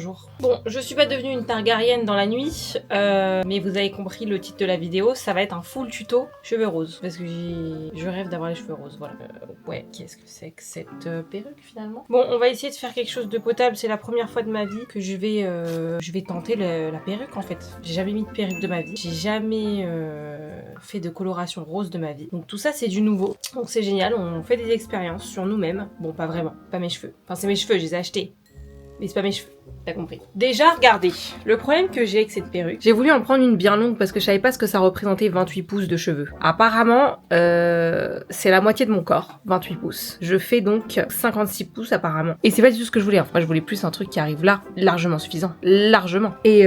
bonjour. Bon, je suis pas devenue une Targaryen dans la nuit, mais vous avez compris le titre de la vidéo, ça va être un full tuto cheveux roses. Parce que je rêve d'avoir les cheveux roses, voilà. Ouais, qu'est-ce que c'est que cette perruque finalement? Bon, on va essayer de faire quelque chose de potable, c'est la première fois de ma vie que je vais tenter la perruque en fait. J'ai jamais mis de perruque de ma vie, j'ai jamais fait de coloration rose de ma vie. Donc tout ça c'est du nouveau, donc c'est génial, on fait des expériences sur nous-mêmes. Bon, pas vraiment, pas mes cheveux. Enfin, c'est mes cheveux, je les ai achetés. Mais c'est pas mes cheveux, t'as compris. Déjà, regardez, le problème que j'ai avec cette perruque, j'ai voulu en prendre une bien longue parce que je savais pas ce que ça représentait 28 pouces de cheveux. Apparemment, c'est la moitié de mon corps, 28 pouces. Je fais donc 56 pouces apparemment. Et c'est pas du tout ce que je voulais. Enfin, je voulais plus un truc qui arrive là, largement suffisant. Largement. Et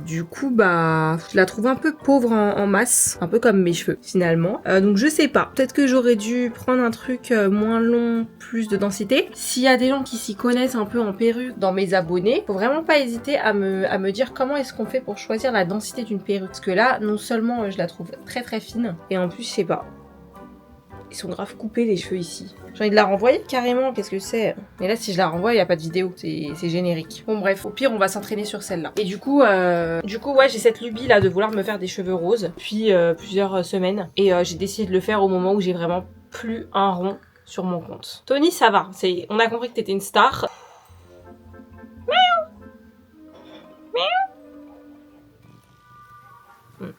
du coup, bah, je la trouve un peu pauvre en masse, un peu comme mes cheveux finalement. Donc je sais pas, peut-être que j'aurais dû prendre un truc moins long, plus de densité. S'il y a des gens qui s'y connaissent un peu en perruque dans mes abonnés, faut vraiment pas hésiter à me dire comment est-ce qu'on fait pour choisir la densité d'une perruque. Parce que là, non seulement je la trouve très très fine, et en plus, je sais pas. Ils sont grave coupés les cheveux ici. J'ai envie de la renvoyer carrément, qu'est-ce que c'est? Mais là si je la renvoie, il n'y a pas de vidéo, c'est générique. Bon bref, au pire on va s'entraîner sur celle-là. Et du coup ouais, j'ai cette lubie là de vouloir me faire des cheveux roses depuis plusieurs semaines. Et j'ai décidé de le faire au moment où j'ai vraiment plus un rond sur mon compte. Tony, ça va, on a compris que t'étais une star.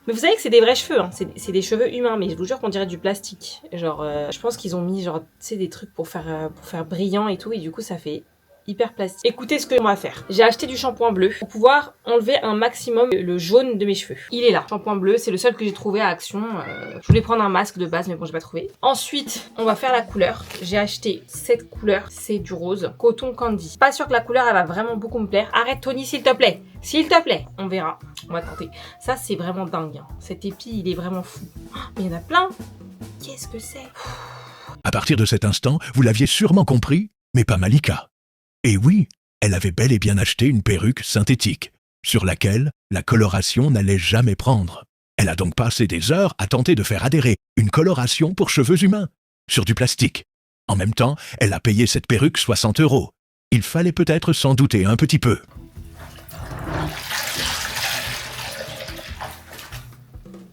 Mais vous savez que c'est des vrais cheveux, hein. C'est des cheveux humains, mais je vous jure qu'on dirait du plastique. Genre, je pense qu'ils ont mis genre, tu sais, des trucs pour faire brillant et tout, et du coup ça fait hyper plastique. Écoutez ce que on va faire. J'ai acheté du shampoing bleu pour pouvoir enlever un maximum le jaune de mes cheveux. Il est là, shampoing bleu, c'est le seul que j'ai trouvé à Action. Je voulais prendre un masque de base, mais bon, j'ai pas trouvé. Ensuite, on va faire la couleur. J'ai acheté cette couleur, c'est du rose, coton candy. Pas sûr que la couleur, elle va vraiment beaucoup me plaire. Arrête Tony, s'il te plaît. S'il te plaît, on verra. On va tenter. Ça, c'est vraiment dingue. Hein. Cet épi, il est vraiment fou. Oh, mais il y en a plein. Qu'est-ce que c'est? À partir de cet instant, vous l'aviez sûrement compris, mais pas Malika. Et oui, elle avait bel et bien acheté une perruque synthétique, sur laquelle la coloration n'allait jamais prendre. Elle a donc passé des heures à tenter de faire adhérer une coloration pour cheveux humains, sur du plastique. En même temps, elle a payé cette perruque 60 €. Il fallait peut-être s'en douter un petit peu.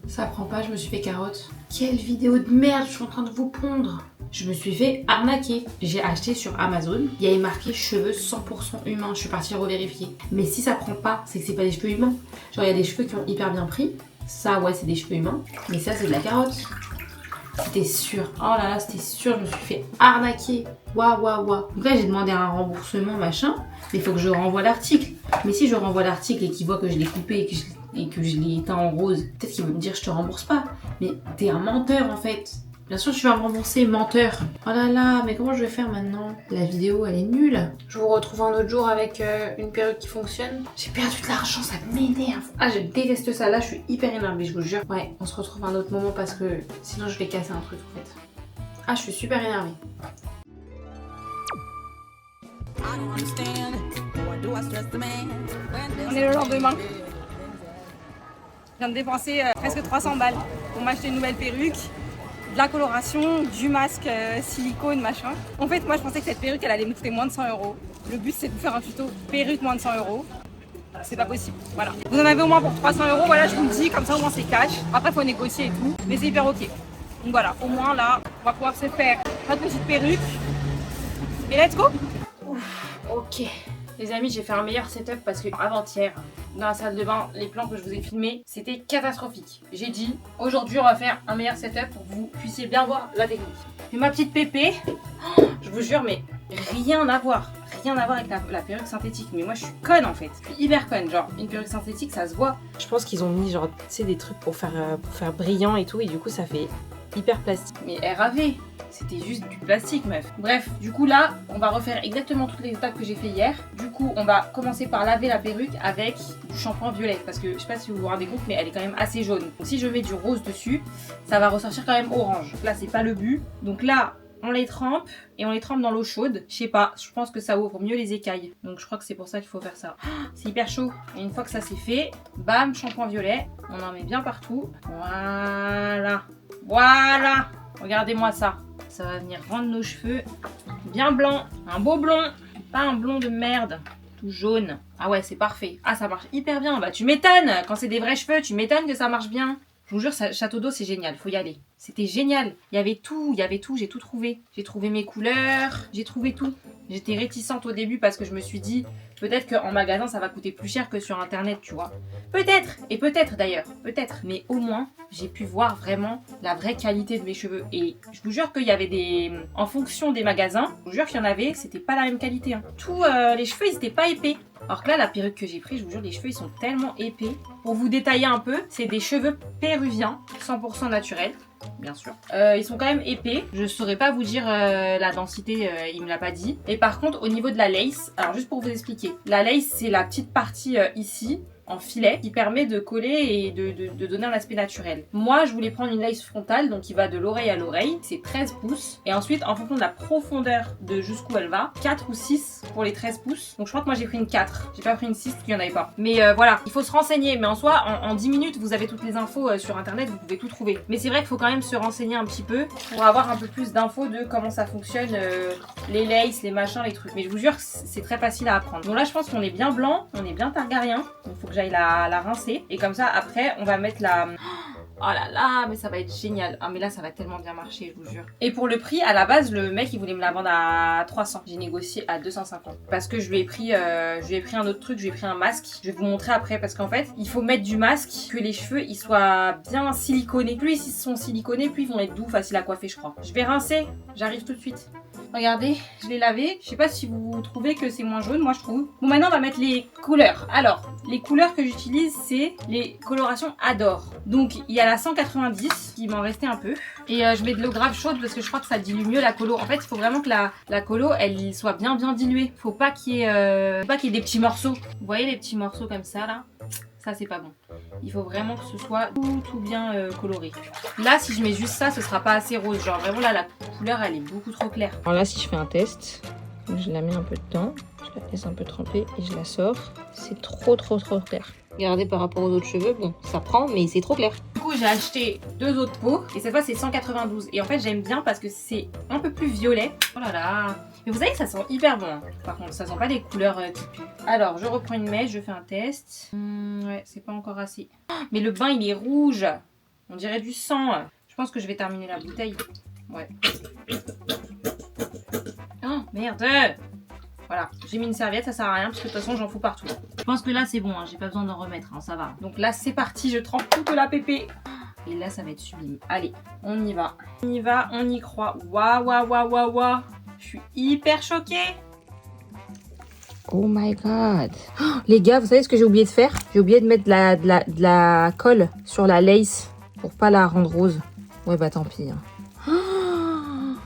Ça prend pas, je me suis fait carotte. Quelle vidéo de merde, je suis en train de vous pondre. Je me suis fait arnaquer. J'ai acheté sur Amazon, il y avait marqué cheveux 100% humains. Je suis partie revérifier. Mais si ça prend pas, c'est que c'est pas des cheveux humains. Genre il y a des cheveux qui ont hyper bien pris. Ça ouais, c'est des cheveux humains. Mais ça c'est de la carotte. C'était sûr. Oh là là, c'était sûr, je me suis fait arnaquer. Waouh, waouh, waouh. Donc là, j'ai demandé un remboursement, machin. Mais il faut que je renvoie l'article. Mais si je renvoie l'article et qu'il voit que je l'ai coupé et que je l'ai éteint en rose, peut-être qu'il va me dire je te rembourse pas. Mais t'es un menteur en fait. Bien sûr, tu vas me rembourser, menteur. Oh là là, mais comment je vais faire maintenant? La vidéo, elle est nulle. Je vous retrouve un autre jour avec une perruque qui fonctionne. J'ai perdu de l'argent, ça m'énerve. Ah, je déteste ça. Là, je suis hyper énervée, je vous jure. Ouais, on se retrouve un autre moment parce que sinon, je vais casser un truc en fait. Ah, je suis super énervée. On est le lendemain. Je viens de dépenser presque 300 balles pour m'acheter une nouvelle perruque, de la coloration, du masque silicone, machin. En fait, moi je pensais que cette perruque elle allait me coûter moins de 100 €. Le but c'est de faire un tuto perruque moins de 100 €. C'est pas possible, voilà. Vous en avez au moins pour 300 €, voilà, je vous le dis, comme ça au moins c'est cash. Après faut négocier et tout, mais c'est hyper ok. Donc voilà, au moins là, on va pouvoir se faire notre petite perruque. Et let's go! Ouf, ok. Les amis, j'ai fait un meilleur setup parce que avant-hier, dans la salle de bain, les plans que je vous ai filmés, c'était catastrophique. J'ai dit, aujourd'hui, on va faire un meilleur setup pour que vous puissiez bien voir la technique. Et ma petite pépé, oh, je vous jure, mais rien à voir. Rien à voir avec la perruque synthétique. Mais moi, je suis conne en fait. Je suis hyper conne. Genre, une perruque synthétique, ça se voit. Je pense qu'ils ont mis, genre, tu sais, des trucs pour faire brillant et tout. Et du coup, ça fait hyper plastique. Mais RAV, c'était juste du plastique, meuf. Bref, du coup là, on va refaire exactement toutes les étapes que j'ai fait hier. Du coup, on va commencer par laver la perruque avec du shampoing violet. Parce que je sais pas si vous vous rendez compte, mais elle est quand même assez jaune. Donc si je mets du rose dessus, ça va ressortir quand même orange. Là, c'est pas le but. Donc là, on les trempe et on les trempe dans l'eau chaude. Je sais pas, je pense que ça ouvre mieux les écailles. Donc je crois que c'est pour ça qu'il faut faire ça. C'est hyper chaud. Et une fois que ça c'est fait, bam, shampoing violet. On en met bien partout. Voilà. Voilà. Regardez-moi ça. Ça va venir rendre nos cheveux bien blancs. Un beau blond. Pas un blond de merde. tout jaune. Ah ouais, c'est parfait. Ah, ça marche hyper bien. Bah, tu m'étonnes. Quand c'est des vrais cheveux, tu m'étonnes que ça marche bien. Je vous jure, Château d'eau, c'est génial. Faut y aller. C'était génial. Il y avait tout. J'ai tout trouvé. J'ai trouvé mes couleurs. J'ai trouvé tout. J'étais réticente au début parce que je me suis dit, peut-être qu'en magasin, ça va coûter plus cher que sur Internet, tu vois. Peut-être. Et peut-être d'ailleurs. Peut-être. Mais au moins, j'ai pu voir vraiment la vraie qualité de mes cheveux. Et je vous jure qu'il y avait des... En fonction des magasins, je vous jure qu'il y en avait, c'était pas la même qualité. Hein. Tous les cheveux, ils étaient pas épais. Alors que là, la perruque que j'ai prise, je vous jure, les cheveux, ils sont tellement épais. Pour vous détailler un peu, c'est des cheveux péruviens, 100% naturels. Bien sûr. Ils sont quand même épais. Je saurais pas vous dire la densité, il me l'a pas dit. Et par contre, au niveau de la lace, alors juste pour vous expliquer, la lace, c'est la petite partie ici, en filet, qui permet de coller et de donner un aspect naturel. Moi, je voulais prendre une lace frontale, donc qui va de l'oreille à l'oreille. C'est 13 pouces. Et ensuite, en fonction de la profondeur de jusqu'où elle va, 4 ou 6 pour les 13 pouces. Donc je crois que moi, j'ai pris une 4. J'ai pas pris une 6 parce qu'il y en avait pas. Mais voilà, il faut se renseigner. Mais en soi, en 10 minutes, vous avez toutes les infos sur Internet, vous pouvez tout trouver. Mais c'est vrai qu'il faut quand même se renseigner un petit peu pour avoir un peu plus d'infos de comment ça fonctionne, les laces, les machins, les trucs. Mais je vous jure que c'est très facile à apprendre. Donc là, je pense qu'on est bien blanc, on est bien Targaryen. Donc faut que j'aille la rincer. Et comme ça, après, on va mettre la... Oh là là, mais ça va être génial. Ah mais là, ça va tellement bien marcher, je vous jure. Et pour le prix, à la base, le mec, il voulait me la vendre à 300. J'ai négocié à 250. Parce que je lui ai pris un autre truc, je lui ai pris un masque. Je vais vous montrer après parce qu'en fait, il faut mettre du masque, que les cheveux, ils soient bien siliconés. Plus ils sont siliconés, plus ils vont être doux, faciles à coiffer, je crois. Je vais rincer, j'arrive tout de suite. Regardez, je l'ai lavé. Je sais pas si vous trouvez que c'est moins jaune, moi je trouve. Bon, maintenant on va mettre les couleurs. Alors, les couleurs que j'utilise, c'est les colorations Adore. Donc, il y a la 190, qui m'en restait un peu. Et je mets de l'eau grave chaude parce que je crois que ça dilue mieux la colo. En fait, il faut vraiment que la colo, elle soit bien diluée. Faut pas qu'il y ait des petits morceaux. Vous voyez les petits morceaux comme ça, là ? Ça, c'est pas bon. Il faut vraiment que ce soit tout bien coloré. Là, si je mets juste ça, ce sera pas assez rose. Genre, vraiment, là, la couleur, elle est beaucoup trop claire. Alors là, si je fais un test, je la mets un peu de temps. Je la laisse un peu tremper et je la sors. C'est trop clair. Regardez par rapport aux autres cheveux, bon, ça prend, mais c'est trop clair. Du coup, j'ai acheté 2 autres pots et cette fois, c'est 192. Et en fait, j'aime bien parce que c'est un peu plus violet. Oh là là. Mais vous savez que ça sent hyper bon. Hein. Par contre, ça sent pas des couleurs qui puent. Alors, je reprends une mèche, je fais un test. Ouais, c'est pas encore assez. Oh, mais le bain, il est rouge. On dirait du sang. Je pense que je vais terminer la bouteille. Ouais. Oh, merde. Voilà, j'ai mis une serviette, ça sert à rien parce que de toute façon j'en fous partout. Je pense que là c'est bon, hein, j'ai pas besoin d'en remettre, hein, ça va. Donc là c'est parti, je trempe toute la pépé. Et là ça va être sublime. Allez, on y va. On y va, on y croit. Waouh. Je suis hyper choquée. Oh my god. Oh, les gars, vous savez ce que j'ai oublié de faire? J'ai oublié de mettre de la colle sur la lace pour pas la rendre rose. Ouais bah tant pis. Hein. Oh,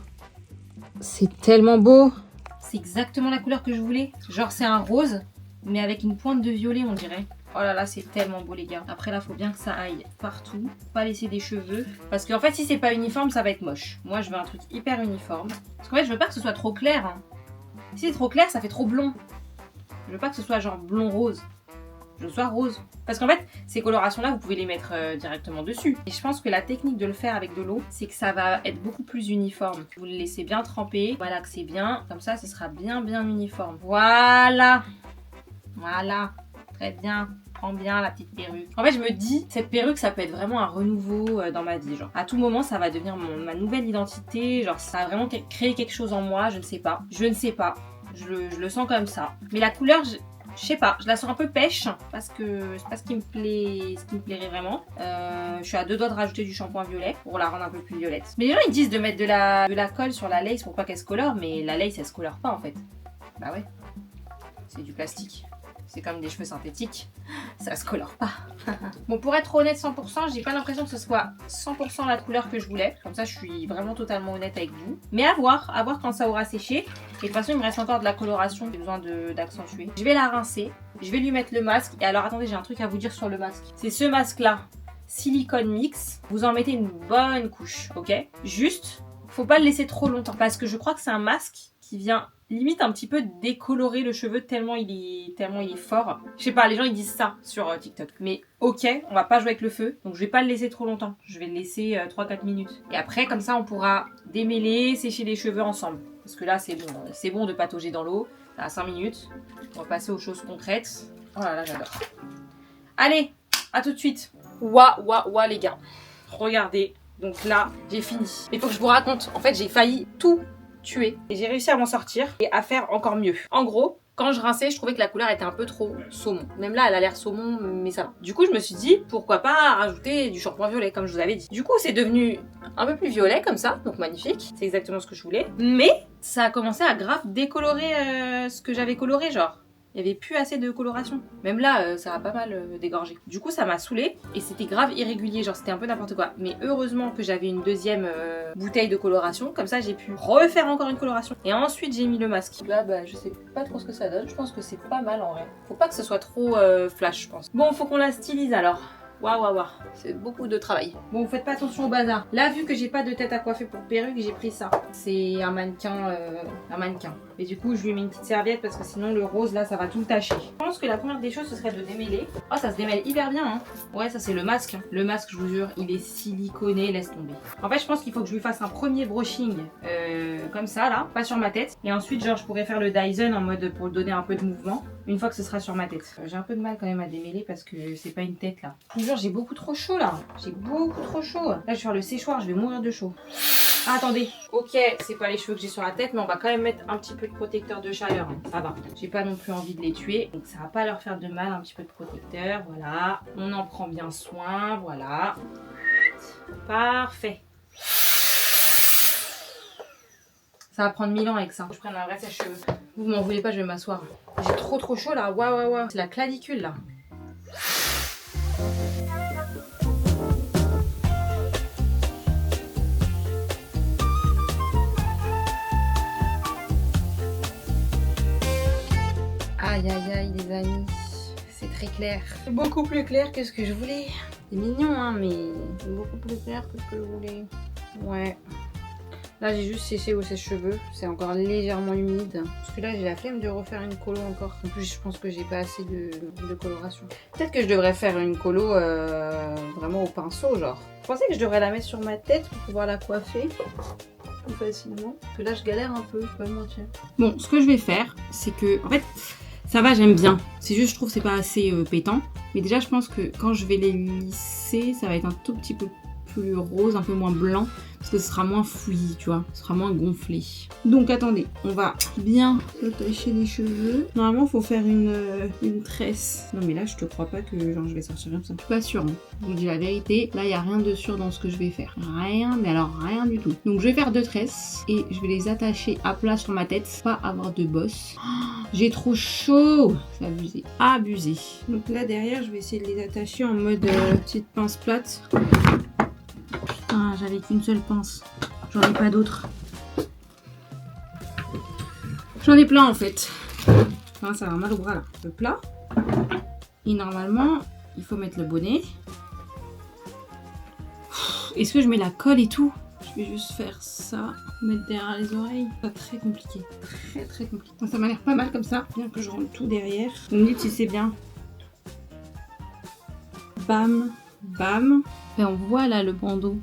c'est tellement beau. C'est exactement la couleur que je voulais. Genre c'est un rose, mais avec une pointe de violet on dirait. Oh là là, c'est tellement beau les gars. Après là, faut bien que ça aille partout. Pas laisser des cheveux. Parce qu'en fait, si c'est pas uniforme, ça va être moche. Moi, je veux un truc hyper uniforme. Parce qu'en fait, je veux pas que ce soit trop clair. Hein. Si c'est trop clair, ça fait trop blond. Je veux pas que ce soit genre blond-rose. Je veux que ce soit rose. Parce qu'en fait, ces colorations-là, vous pouvez les mettre directement dessus. Et je pense que la technique de le faire avec de l'eau, c'est que ça va être beaucoup plus uniforme. Vous le laissez bien tremper. Voilà que c'est bien. Comme ça, ce sera bien uniforme. Voilà. Voilà. Très bien. Prends bien la petite perruque. En fait, je me dis, cette perruque, ça peut être vraiment un renouveau dans ma vie. Genre, à tout moment, ça va devenir ma nouvelle identité. Genre, ça va vraiment créer quelque chose en moi. Je ne sais pas. Je ne sais pas. Je le sens comme ça. Mais la couleur, je sais pas, je la sens un peu pêche parce que c'est pas ce qui me plaît, ce qui me plairait vraiment. Je suis à 2 doigts de rajouter du shampoing violet pour la rendre un peu plus violette. Mais les gens ils disent de mettre de la colle sur la lace pour pas qu'elle se colore, mais la lace elle se colore pas en fait. Bah ouais, c'est du plastique. C'est comme des cheveux synthétiques, ça se colore pas. Bon, pour être honnête 100%, j'ai pas l'impression que ce soit 100% la couleur que je voulais. Comme ça, je suis vraiment totalement honnête avec vous. Mais à voir quand ça aura séché. Et de toute façon, il me reste encore de la coloration, j'ai besoin d'accentuer. Je vais la rincer, je vais lui mettre le masque. Et alors, attendez, j'ai un truc à vous dire sur le masque. C'est ce masque-là, silicone mix. Vous en mettez une bonne couche, ok? Juste, faut pas le laisser trop longtemps. Parce que je crois que c'est un masque qui vient limite un petit peu décolorer le cheveu tellement il est fort. Je sais pas, les gens ils disent ça sur TikTok. Mais ok, on va pas jouer avec le feu, donc je vais pas le laisser trop longtemps. Je vais le laisser 3-4 minutes. Et après, comme ça, on pourra démêler, sécher les cheveux ensemble. Parce que là, c'est bon de patauger dans l'eau. À 5 minutes. On va passer aux choses concrètes. Oh là là, j'adore. Allez, à tout de suite. Ouah, les gars. Regardez. Donc là, j'ai fini. Il faut que je vous raconte. En fait, j'ai failli tout tuer. Et j'ai réussi à m'en sortir et à faire encore mieux. En gros, quand je rinçais, je trouvais que la couleur était un peu trop saumon. Même là, elle a l'air saumon, mais ça va. Du coup, je me suis dit, pourquoi pas rajouter du shampoing violet, comme je vous avais dit. Du coup, c'est devenu un peu plus violet, comme ça. Donc magnifique. C'est exactement ce que je voulais. Mais ça a commencé à grave décolorer ce que j'avais coloré, genre. Il n'y avait plus assez de coloration. Même là, ça a pas mal dégorgé. Du coup, ça m'a saoulée et c'était grave irrégulier, genre c'était un peu n'importe quoi. Mais heureusement que j'avais une deuxième bouteille de coloration, comme ça j'ai pu refaire encore une coloration. Et ensuite j'ai mis le masque. Là, bah, je sais pas trop ce que ça donne, je pense que c'est pas mal en vrai. Faut pas que ce soit trop flash, je pense. Bon, faut qu'on la stylise alors. Waouh, c'est beaucoup de travail. Bon, faites pas attention au bazar. Là, vu que j'ai pas de tête à coiffer pour perruque, j'ai pris ça. C'est un mannequin, Et du coup, je lui ai mis une petite serviette parce que sinon le rose là, ça va tout le tacher. Je pense que la première des choses, ce serait de démêler. Oh, ça se démêle hyper bien, hein. Ouais, ça c'est le masque. Le masque, je vous jure, il est siliconé, laisse tomber. En fait, je pense qu'il faut que je lui fasse un premier brushing comme ça là, pas sur ma tête. Et ensuite, genre, je pourrais faire le Dyson en mode pour donner un peu de mouvement. Une fois que ce sera sur ma tête. J'ai un peu de mal quand même à démêler parce que c'est pas une tête là. Je vous jure, j'ai beaucoup trop chaud là. J'ai beaucoup trop chaud. Là, je vais faire le séchoir, je vais mourir de chaud. Ah, attendez. Ok, c'est pas les cheveux que j'ai sur la tête, mais on va quand même mettre un petit peu de protecteur de chaleur. Ça va. J'ai pas non plus envie de les tuer. Donc ça va pas leur faire de mal, un petit peu de protecteur. Voilà. On en prend bien soin. Voilà. Parfait. Ça va prendre 1000 ans avec ça. Je prends un vrai sèche-cheveux. Vous m'en voulez pas, je vais m'asseoir. J'ai trop chaud là. Waouh. C'est la clavicule là. Aïe les amis. C'est très clair. C'est beaucoup plus clair que ce que je voulais. C'est mignon hein, mais c'est beaucoup plus clair que ce que je voulais. Ouais. Là, j'ai juste séché au sèche-cheveux. C'est encore légèrement humide. Parce que là, j'ai la flemme de refaire une colo encore. En plus, je pense que j'ai pas assez de coloration. Peut-être que je devrais faire une colo vraiment au pinceau, genre. Je pensais que je devrais la mettre sur ma tête pour pouvoir la coiffer plus facilement. Parce que là, je galère un peu, je peux pas me mentir. Bon, ce que je vais faire, c'est que... En fait, ça va, j'aime bien. C'est juste, je trouve que c'est pas assez pétant. Mais déjà, je pense que quand je vais les lisser, ça va être un tout petit peu plus rose, un peu moins blanc. Parce que ce sera moins fouillis, tu vois. Ce sera moins gonflé. Donc attendez, on va bien attacher les cheveux. Normalement, il faut faire une tresse. Non mais là, je te crois pas que genre je vais sortir comme ça. Je suis pas sûre. Hein. Je vous dis la vérité. Là, il n'y a rien de sûr dans ce que je vais faire. Rien, mais alors rien du tout. Donc je vais faire 2 tresses. Et je vais les attacher à plat sur ma tête. Pas avoir de bosse. Oh, j'ai trop chaud. C'est abusé. Abusé. Donc là, derrière, je vais essayer de les attacher en mode petite pince plate. Putain, j'avais qu'une seule pince. J'en ai pas d'autres. J'en ai plein en fait. Enfin, ça va mal au bras là. Le plat. Et normalement, il faut mettre le bonnet. Est-ce que je mets la colle et tout? Je vais juste faire ça. Mettre derrière les oreilles. C'est très compliqué. Très compliqué. Enfin, ça m'a l'air pas mal comme ça. Bien que je rentre tout derrière. Vous me dites si c'est bien. Bam. Bam. Et on voit là le bandeau.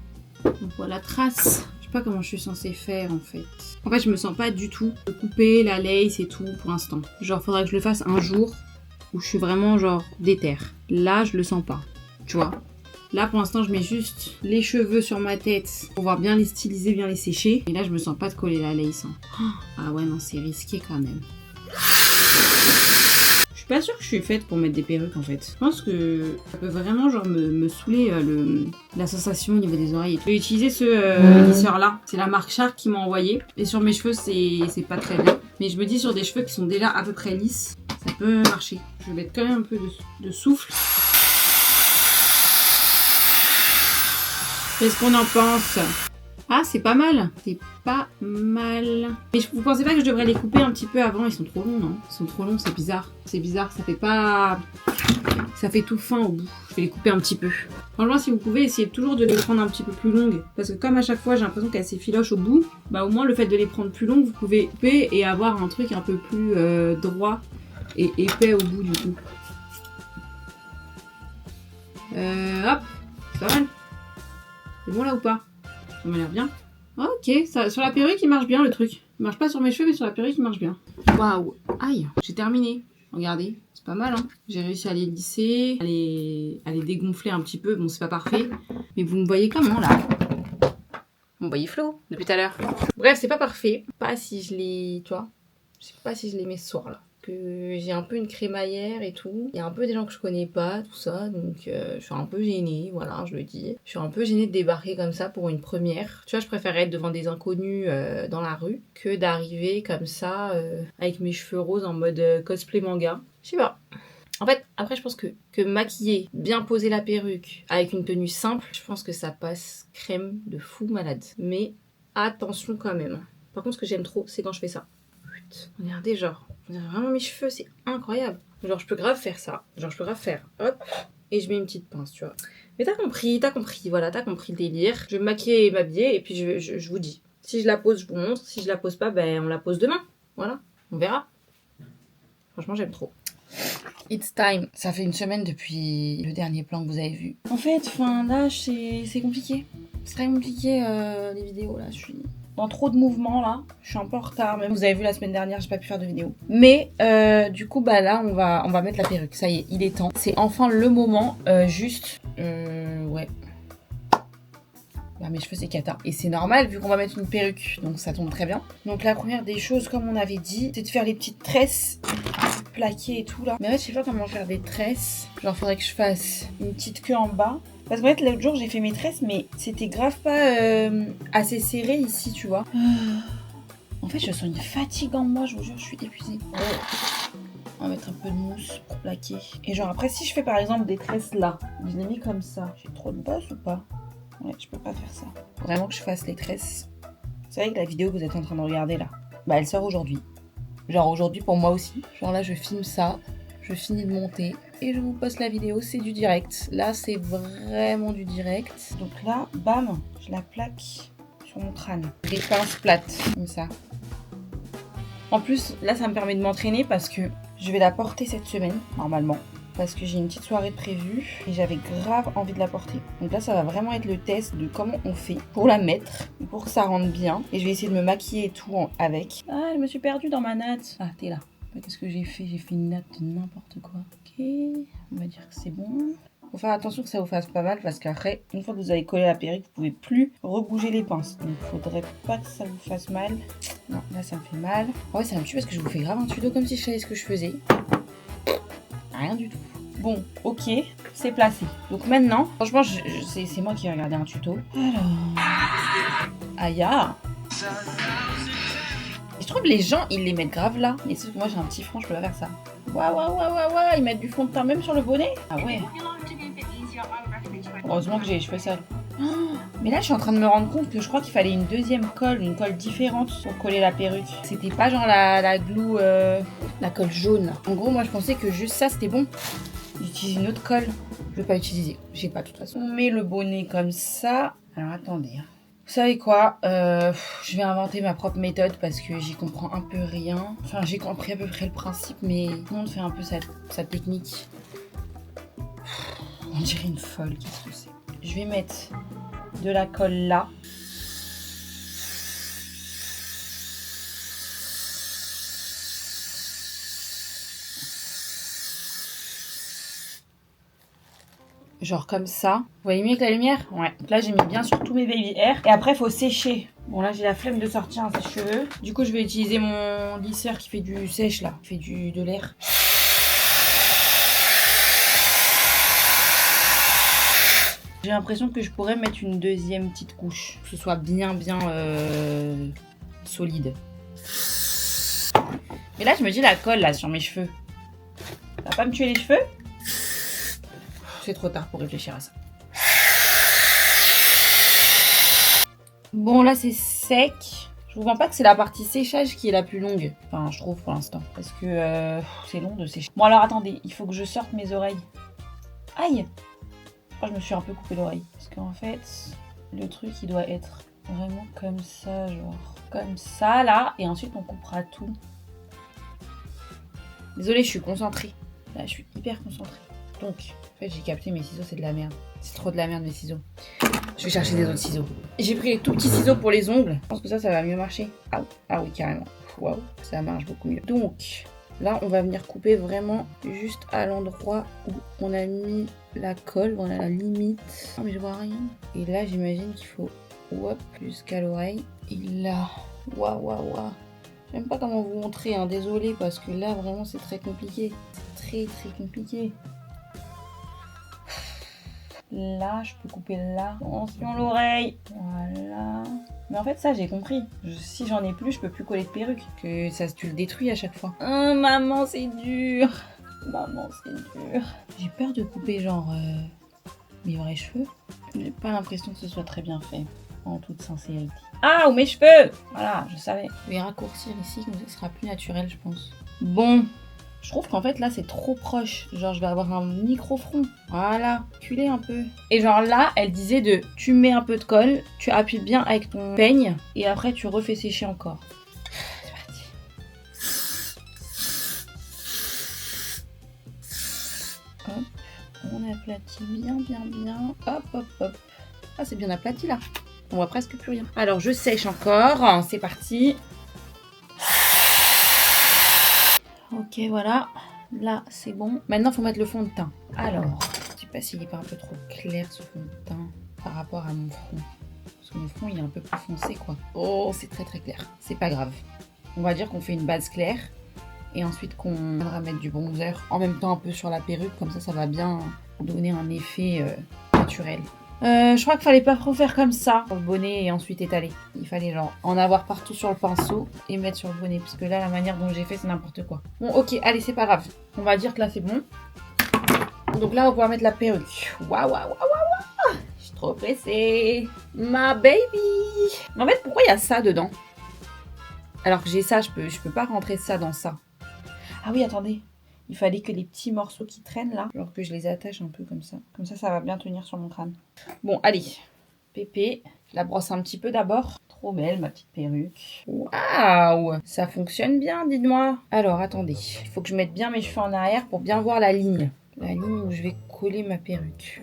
On voit la trace. Je sais pas comment je suis censée faire en fait. En fait, je me sens pas du tout de couper la lace et tout pour l'instant. Genre, faudrait que je le fasse un jour où je suis vraiment genre déter. Là, je le sens pas. Tu vois. Là, pour l'instant, je mets juste les cheveux sur ma tête pour pouvoir bien les styliser, bien les sécher. Et là, je me sens pas de coller la lace. Hein. Ah ouais, non, c'est risqué quand même. Je suis pas sûre que je suis faite pour mettre des perruques en fait. Je pense que ça peut vraiment genre me saouler la sensation au niveau des oreilles. Je vais utiliser ce lisseur là. C'est la marque Shark qui m'a envoyé. Et sur mes cheveux c'est pas très bien. Mais je me dis sur des cheveux qui sont déjà à peu près lisses, ça peut marcher. Je vais mettre quand même un peu de souffle. Qu'est-ce qu'on en pense? Ah, c'est pas mal. C'est pas mal. Mais vous pensez pas que je devrais les couper un petit peu avant? Ils sont trop longs, non? Ils sont trop longs, c'est bizarre. C'est bizarre, ça fait pas... Ça fait tout fin au bout. Je vais les couper un petit peu. Franchement, si vous pouvez, essayez toujours de les prendre un petit peu plus longues. Parce que comme à chaque fois, j'ai l'impression qu'elles s'effilochent au bout. Bah au moins, le fait de les prendre plus longues, vous pouvez couper et avoir un truc un peu plus droit et épais au bout du coup. Hop. C'est pas mal. C'est bon là ou pas? Ça m'a l'air bien. Ok, ça, sur la perruque, il marche bien le truc. Il marche pas sur mes cheveux, mais sur la perruque, il marche bien. Waouh, aïe, j'ai terminé. Regardez, c'est pas mal, hein. J'ai réussi à les lisser, à les dégonfler un petit peu. Bon, c'est pas parfait, mais vous me voyez comment, là? Vous me voyez Flo, depuis tout à l'heure. Bref, c'est pas parfait. Pas si je les... Tu vois, je sais pas si je les mets ce soir, là. Que j'ai un peu une crémaillère et tout. Il y a un peu des gens que je connais pas, tout ça, donc je suis un peu gênée, voilà, je le dis. Je suis un peu gênée de débarquer comme ça pour une première. Tu vois, je préférerais être devant des inconnus dans la rue que d'arriver comme ça avec mes cheveux roses en mode cosplay manga. Je sais pas. En fait, après, je pense que maquiller, bien poser la perruque avec une tenue simple, je pense que ça passe crème de fou malade. Mais attention quand même. Par contre, ce que j'aime trop, c'est quand je fais ça. Regardez, genre, vraiment mes cheveux, c'est incroyable. Genre, je peux grave faire ça. Genre, je peux grave faire, hop, et je mets une petite pince, tu vois. Mais t'as compris, voilà, t'as compris le délire. Je vais me maquiller et m'habiller, et puis je vous dis. Si je la pose, je vous montre. Si je la pose pas, ben, on la pose demain. Voilà, on verra. Franchement, j'aime trop. It's time. Ça fait une semaine depuis le dernier plan que vous avez vu. En fait, là, c'est compliqué. C'est très compliqué, les vidéos, là. Je suis dans trop de mouvements, là. Je suis un peu en retard. Même vous avez vu la semaine dernière, j'ai pas pu faire de vidéo. Mais, du coup, bah là, on va mettre la perruque. Ça y est, il est temps. C'est enfin le moment. Ouais. Bah, mes cheveux c'est cata. Et c'est normal vu qu'on va mettre une perruque. Donc ça tombe très bien. Donc la première des choses, comme on avait dit, c'est de faire les petites tresses plaquées et tout là. Mais en fait je sais pas comment faire des tresses. Genre faudrait que je fasse une petite queue en bas. Parce qu'en fait l'autre jour j'ai fait mes tresses mais c'était grave pas assez serré ici tu vois. En fait je sens une fatigue en moi, je vous jure je suis épuisée. On va mettre un peu de mousse pour plaquer. Et genre après si je fais par exemple des tresses là, je les mets comme ça. J'ai trop de bosse ou pas? Ouais, je peux pas faire ça. Faut vraiment que je fasse les tresses. C'est vrai que la vidéo que vous êtes en train de regarder là, bah elle sort aujourd'hui. Genre aujourd'hui pour moi aussi. Genre là je filme ça, je finis de monter et je vous poste la vidéo, c'est du direct. Là c'est vraiment du direct. Donc là, bam, je la plaque sur mon crâne. Des pinces plates, comme ça. En plus, là ça me permet de m'entraîner parce que je vais la porter cette semaine, normalement. Parce que j'ai une petite soirée de prévue et j'avais grave envie de la porter. Donc là, ça va vraiment être le test de comment on fait pour la mettre, pour que ça rentre bien. Et je vais essayer de me maquiller et tout avec. Ah, je me suis perdue dans ma natte. Ah, t'es là. Qu'est-ce que j'ai fait? J'ai fait une natte de n'importe quoi. Ok, on va dire que c'est bon. Faut faire attention que ça vous fasse pas mal parce qu'après, une fois que vous avez collé la perruque, vous pouvez plus rebouger les pinces. Donc faudrait pas que ça vous fasse mal. Non, là ça me fait mal. Ouais, ça me tue parce que je vous fais grave un tuto comme si je savais ce que je faisais. Rien du tout. Bon, ok, c'est placé. Donc maintenant, franchement, c'est moi qui vais regarder un tuto. Alors... Aya. Je trouve que les gens, ils les mettent grave là. Mais sauf que moi, j'ai un petit front, je peux pas faire ça. Waouh, ils mettent du fond de teint même sur le bonnet. Ah ouais. Heureusement que j'ai les cheveux sales. Mais là, je suis en train de me rendre compte que je crois qu'il fallait une deuxième colle, une colle différente pour coller la perruque. C'était pas genre la glue, la colle jaune. En gros, moi, je pensais que juste ça, c'était bon. J'utilise une autre colle. Je vais pas utiliser. J'ai pas de toute façon. On met le bonnet comme ça. Alors, attendez. Vous savez quoi? Je vais inventer ma propre méthode parce que j'y comprends un peu rien. Enfin, j'ai compris à peu près le principe, mais tout le monde fait un peu sa technique. On dirait une folle. Qu'est-ce que c'est? Je vais mettre de la colle là. Genre comme ça. Vous voyez mieux que la lumière? Ouais. Donc là, j'ai mis bien sur tous mes baby hair. Et après, il faut sécher. Bon, là, j'ai la flemme de sortir un sèche-cheveux. Du coup, je vais utiliser mon lisseur qui fait du sèche là. Qui fait de l'air. J'ai l'impression que je pourrais mettre une deuxième petite couche. Que ce soit bien solide. Mais là, je me dis la colle là sur mes cheveux. Ça va pas me tuer les cheveux? C'est trop tard pour réfléchir à ça. Bon, là, c'est sec. Je vous vends pas que c'est la partie séchage qui est la plus longue. Enfin, je trouve pour l'instant. Parce que c'est long de sécher. Bon, alors attendez. Il faut que je sorte mes oreilles. Aïe! Je me suis un peu coupé l'oreille. Parce qu'en fait, le truc, il doit être vraiment comme ça, genre. Comme ça, là. Et ensuite, on coupera tout. Désolée, je suis concentrée. Là, je suis hyper concentrée. Donc, en fait, j'ai capté mes ciseaux, c'est de la merde. C'est trop de la merde, mes ciseaux. Je vais chercher des autres ciseaux. J'ai pris les tout petits ciseaux pour les ongles. Je pense que ça va mieux marcher. Ah oui, carrément. Waouh, ça marche beaucoup mieux. Donc, là, on va venir couper vraiment juste à l'endroit où on a mis la colle. On a la limite. Oh, mais je vois rien. Et là, j'imagine qu'il faut, hop, jusqu'à l'oreille. Et là, waouh. Je sais même pas comment vous montrer, hein. Désolée, parce que là, vraiment, c'est très compliqué. C'est très compliqué. Là, je peux couper là. Attention l'oreille. Voilà. Mais en fait, ça, j'ai compris. Si j'en ai plus, je peux plus coller de perruque. Que ça, tu le détruis à chaque fois. Oh, maman, c'est dur. Maman, c'est dur. J'ai peur de couper, genre, mes vrais cheveux. J'ai pas l'impression que ce soit très bien fait. En toute sincérité. Ah, ou mes cheveux. Voilà, je savais. Je vais raccourcir ici, comme ça, ce sera plus naturel, je pense. Bon. Je trouve qu'en fait là c'est trop proche, genre je vais avoir un micro front, voilà, culé un peu. Et genre là elle disait de, tu mets un peu de colle, tu appuies bien avec ton peigne et après tu refais sécher encore. C'est parti. Hop, on aplatit bien, hop. Ah c'est bien aplati là, on voit presque plus rien. Alors je sèche encore, c'est parti. Ok, voilà. Là, c'est bon. Maintenant, il faut mettre le fond de teint. Alors, je sais pas s'il est pas un peu trop clair, ce fond de teint, par rapport à mon front. Parce que mon front, il est un peu plus foncé, quoi. Oh, c'est très clair. C'est pas grave. On va dire qu'on fait une base claire. Et ensuite, qu'on va mettre du bronzer. En même temps, un peu sur la perruque. Comme ça va bien donner un effet naturel. Je crois qu'il fallait pas trop faire comme ça pour le bonnet et ensuite étaler. Il fallait genre en avoir partout sur le pinceau et mettre sur le bonnet parce que là la manière dont j'ai fait c'est n'importe quoi. Bon ok, allez c'est pas grave. On va dire que là c'est bon. Donc là on va pouvoir mettre la perruque. Waouh. Je suis trop pressée. Ma baby. En fait pourquoi il y a ça dedans? Alors que j'ai ça, je peux pas rentrer ça dans ça. Ah oui attendez. Il fallait que les petits morceaux qui traînent là, alors que je les attache un peu comme ça. Comme ça, ça va bien tenir sur mon crâne. Bon, allez. Pépé, je la brosse un petit peu d'abord. Trop belle, ma petite perruque. Waouh! Ça fonctionne bien, dites-moi. Alors, attendez. Il faut que je mette bien mes cheveux en arrière pour bien voir la ligne. La ligne où je vais coller ma perruque.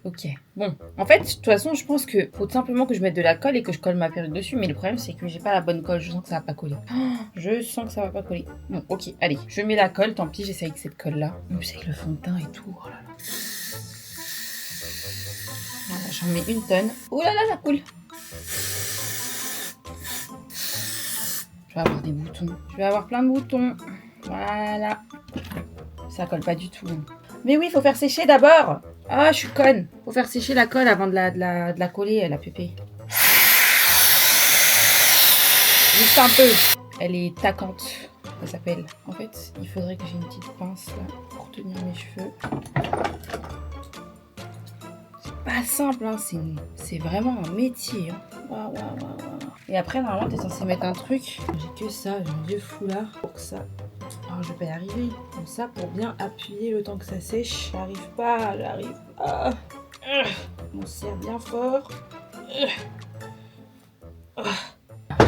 Ok. Bon, en fait, de toute façon, je pense que faut simplement que je mette de la colle et que je colle ma perruque dessus. Mais le problème, c'est que j'ai pas la bonne colle. Je sens que ça va pas coller. Je sens que ça va pas coller. Bon, ok, allez. Je mets la colle. Tant pis, j'essaye avec cette colle-là. En plus, avec le fond de teint et tout. Oh là là. Voilà, j'en mets une tonne. Oh là là, ça coule. Je vais avoir des boutons. Je vais avoir plein de boutons. Voilà. Ça colle pas du tout. Mais oui, il faut faire sécher d'abord. Ah, je suis conne. Faut faire sécher la colle avant de la coller, la pépé. Juste un peu. Elle est taquante, ça s'appelle. En fait, il faudrait que j'ai une petite pince là pour tenir mes cheveux. C'est pas simple, hein. C'est vraiment un métier. Hein. Waouh. Et après, normalement, t'es censé mettre un truc. J'ai que ça, j'ai un vieux foulard pour que ça... Oh, je vais pas y arriver. Comme ça, pour bien appuyer le temps que ça sèche. J'arrive pas. On serre bien fort.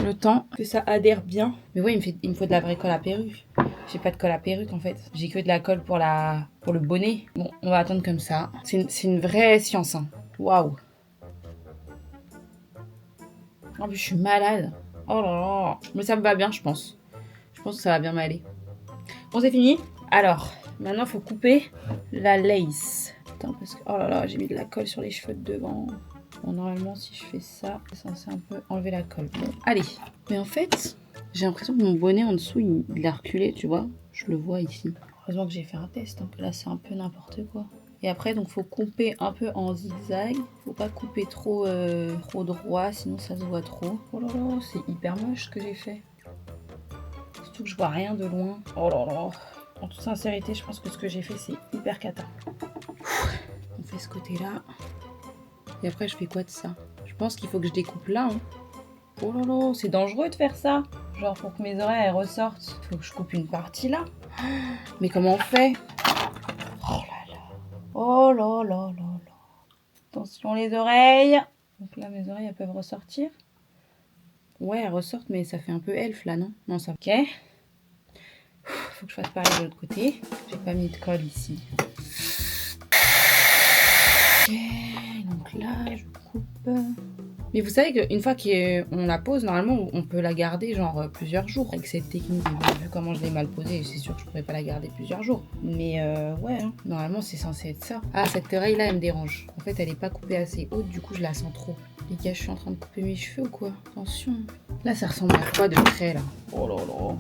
Le temps que ça adhère bien. Mais ouais, il me faut de la vraie colle à perruque. J'ai pas de colle à perruque en fait. J'ai que de la colle pour le bonnet. Bon, on va attendre comme ça. C'est une vraie science. Hein. Waouh. En plus, je suis malade. Oh là là. Mais ça me va bien, je pense. Je pense que ça va bien m'aller. Bon, c'est fini. Alors, maintenant, il faut couper la lace. Attends, parce que... Oh là là, j'ai mis de la colle sur les cheveux de devant. Bon, normalement, si je fais ça, c'est censé un peu enlever la colle. Bon, allez. Mais en fait, j'ai l'impression que mon bonnet en dessous, il a reculé, tu vois. Je le vois ici. Heureusement que j'ai fait un test, hein, que là, c'est un peu n'importe quoi. Et après, donc, faut couper un peu en zigzag. Faut pas couper trop droit, sinon ça se voit trop. Oh là là, c'est hyper moche ce que j'ai fait. Surtout que je vois rien de loin. Oh là là. En toute sincérité, je pense que ce que j'ai fait, c'est hyper cata. On fait ce côté-là. Et après, je fais quoi de ça? Je pense qu'il faut que je découpe là. Hein. Oh là là, c'est dangereux de faire ça. Genre, pour que mes oreilles elles ressortent, il faut que je coupe une partie là. Mais comment on fait? Oh là là. Oh là là là là. Attention les oreilles. Donc là, mes oreilles, elles peuvent ressortir. Ouais, elles ressortent, mais ça fait un peu elfe là, non? Non, ça... Ok. Faut que je fasse pareil de l'autre côté. J'ai pas mis de colle ici. Ok, donc là, je coupe. Mais vous savez qu'une fois qu'on la pose, normalement, on peut la garder genre plusieurs jours avec cette technique. Vu comment je l'ai mal posée, c'est sûr que je pourrais pas la garder plusieurs jours. Mais ouais, hein, normalement, c'est censé être ça. Ah, cette oreille-là, elle me dérange. En fait, elle est pas coupée assez haute, du coup, je la sens trop. Les gars, je suis en train de couper mes cheveux ou quoi? Attention. Là, ça ressemble à quoi de près, là? Oh là là.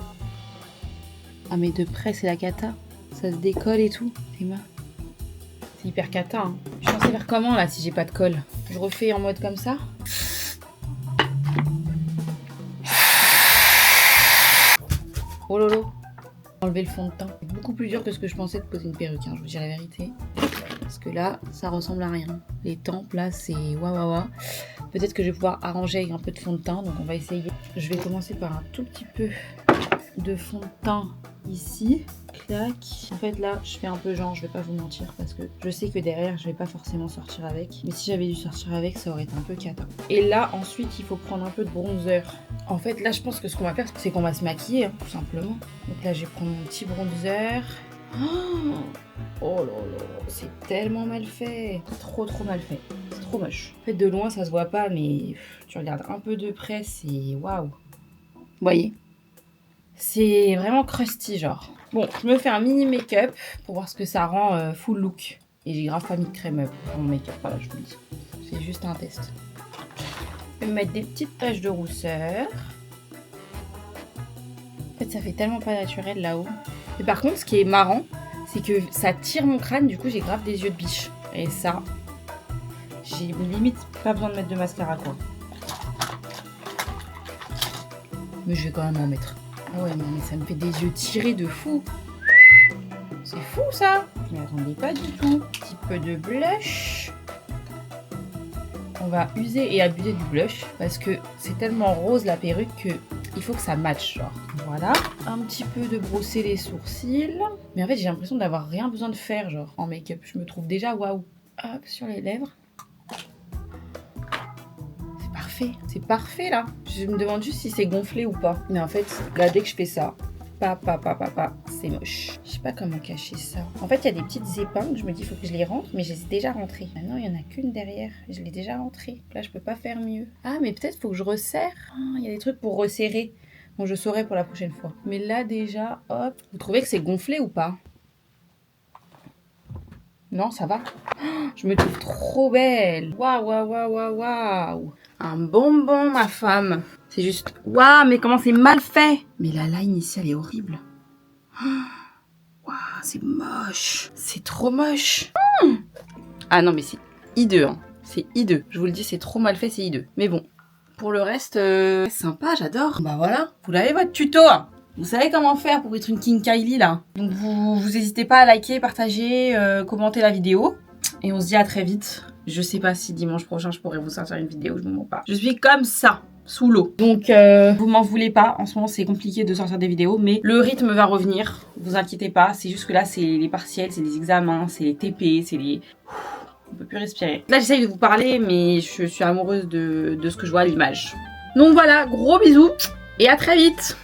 Ah, mais de près, c'est la cata. Ça se décolle et tout. C'est moi. C'est hyper cata, hein. Je suis censée faire comment, là, si j'ai pas de colle? Je refais en mode comme ça. Oh lolo. Enlever le fond de teint. C'est beaucoup plus dur que ce que je pensais de poser une perruque, hein, je vous dis la vérité. Parce que là, ça ressemble à rien. Les tempes, là, c'est waouh. Peut-être que je vais pouvoir arranger avec un peu de fond de teint, donc on va essayer. Je vais commencer par un tout petit peu de fond de teint ici. Clac. En fait là je fais un peu genre, je vais pas vous mentir parce que je sais que derrière je vais pas forcément sortir avec, mais si j'avais dû sortir avec ça aurait été un peu cata. Et là ensuite il faut prendre un peu de bronzer. En fait là je pense que ce qu'on va faire c'est qu'on va se maquiller hein, tout simplement. Donc là je vais prendre mon petit bronzer. Oh là là, c'est tellement mal fait. Trop mal fait. C'est trop moche. En fait de loin ça se voit pas, mais tu regardes un peu de près, c'est waouh. Vous voyez? C'est vraiment crusty genre. Bon, je me fais un mini make-up pour voir ce que ça rend full look. Et j'ai grave pas mis de crème pour mon make-up, voilà je vous le dis. C'est juste un test. Je vais me mettre des petites taches de rousseur. En fait ça fait tellement pas naturel là-haut. Et par contre ce qui est marrant, c'est que ça tire mon crâne, du coup j'ai grave des yeux de biche. Et ça, j'ai limite pas besoin de mettre de mascara quoi. Mais je vais quand même en mettre. Ah ouais, non, mais ça me fait des yeux tirés de fou. C'est fou, ça. Je m'y attendais pas du tout. Un petit peu de blush. On va user et abuser du blush parce que c'est tellement rose la perruque que il faut que ça matche, genre. Voilà. Un petit peu de brosser les sourcils. Mais en fait, j'ai l'impression d'avoir rien besoin de faire, genre, en make-up. Je me trouve déjà waouh. Hop, sur les lèvres. C'est parfait là. Je me demande juste si c'est gonflé ou pas. Mais en fait, là dès que je fais ça, c'est moche. Je sais pas comment cacher ça. En fait, il y a des petites épingles. Je me dis, il faut que je les rentre, mais je les ai déjà rentrées. Maintenant, il y en a qu'une derrière. Je l'ai déjà rentrée. Là, je peux pas faire mieux. Ah, mais peut-être faut que je resserre. Il y a des trucs pour resserrer. Bon, je saurai pour la prochaine fois. Mais là déjà, hop. Vous trouvez que c'est gonflé ou pas? Non, ça va. Je me trouve trop belle. Waouh. Un bonbon, ma femme. C'est juste... Waouh, mais comment c'est mal fait. Mais la line ici, elle est horrible. Waouh, c'est moche. C'est trop moche. Ah non, mais c'est hideux. Hein. C'est hideux. Je vous le dis, c'est trop mal fait, c'est hideux. Mais bon, pour le reste, sympa, j'adore. Bah voilà, vous l'avez votre tuto. Vous savez comment faire pour être une King Kylie, là. Donc vous n'hésitez pas à liker, partager, commenter la vidéo. Et on se dit à très vite. Je sais pas si dimanche prochain je pourrai vous sortir une vidéo, je vous mens pas. Je suis comme ça, sous l'eau. Donc vous m'en voulez pas, en ce moment c'est compliqué de sortir des vidéos, mais le rythme va revenir, vous inquiétez pas. C'est juste que là c'est les partiels, c'est les examens, c'est les TP, c'est les... On peut plus respirer. Là j'essaye de vous parler, mais je suis amoureuse de ce que je vois à l'image. Donc voilà, gros bisous et à très vite.